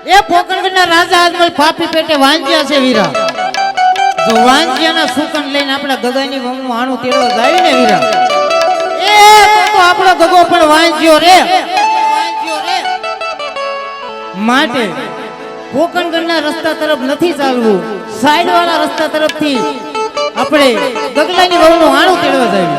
એ પોકણગઢના રાજા આજમલ પાપી પેટે વાંજ્યા છે વીરા. જો વાંજ્યાના સુકન લઈને આપણા ગગાની વંગનું આણું તેડવા જાય ને વીરા, એ તો આપણો ગગો પણ વાંજ્યો રે. માટે પોકણગઢના રસ્તા તરફ નથી ચાલવું, સાઈડ વાળા રસ્તા તરફથી આપણે ગગલાની વહુનું આણું તેડવા જાય.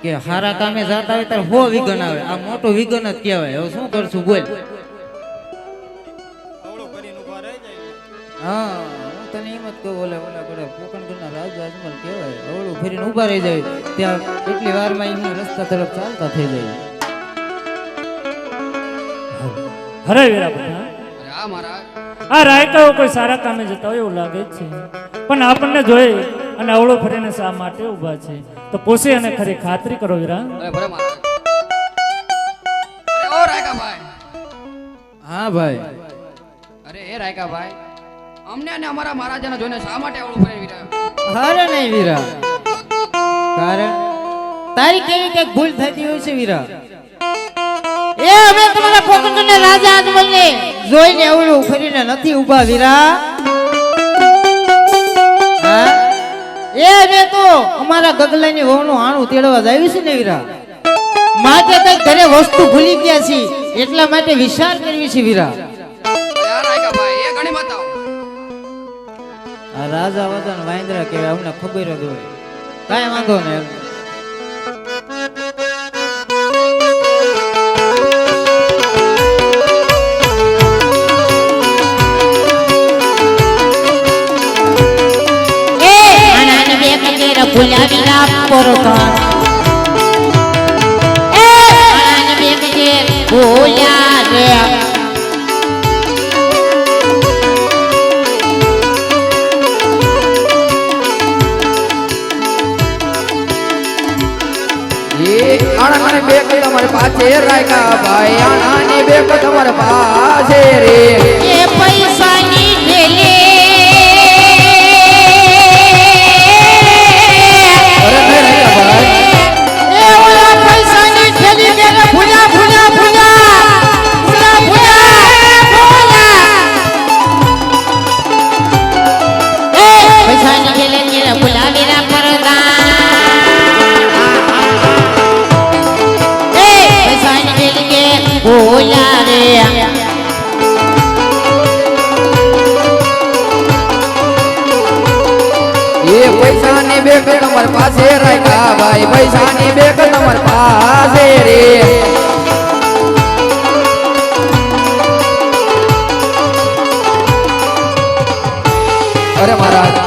કે હારા કામે જાતા હોય ત્યારે 100 વિઘન આવે, આ મોટો વિઘન જ કહેવાય. હવે શું કરશું બોલ? હા, હું તને એમ જ કહું, ઓલા પડે પોકણગઢના રાજા અજમલ કહેવાય, અવળું ફરીને ઊભા રહી જાય ત્યાં એટલી વારમાં એમના રસ્તા તરફ ચાલતા થઈ જાય. હરે વીરા, આ રાયકાઓ કોઈ સારા કામે જતા હોય એવું લાગે છે, પણ આપણને જોઈ અને અવળો ફરીને શા માટે ઊભા છે તો પોસી અને ખરી ખાતરી કરો વીરા. ઓ રાયકા ભાઈ. હા ભાઈ. અરે એ રાયકા ભાઈ, અમને અને અમારા મહારાજાને જોઈને શા માટે અવળું ફરી વીરા? અરે નહીં વીરા, કારણ તારી કેવી કઈક ભૂલ થતી હોય છે વીરા. એ અમે તમારા પોકણગઢના રાજા અજમલને જોઈને અવળું ફરીને નથી ઊભા વીરા. એ રે તો અમારા ગગલાની વહુનું આણું તેડવા જાય છે ને વીરા, માટે તઈ ઘરે વસ્તુ ભૂલી ગયા છે એટલા માટે વિચાર કરવી છે વીરા. યાર રાયકા ભાઈ, એ ઘણી બતાવો. આ રાજા વદન વાંદરા કે અમને ખબર જ હોય, કાંઈ વાંધો નહીં. ભૂલ્યા વિના પોરકા એ આનંદ બેકે ભૂલ્યા રે એ આણાને બેક તમારે પાછે રાયકા ભાઈ, આણાને બેક તમારે પાછે રે. એ પૈસાની ઢેલે પૈસાની બેક તમાર પાસે રાયકા ભાઈ, પૈસાની બેક તમાર પાસે રે. અરે મહારાજ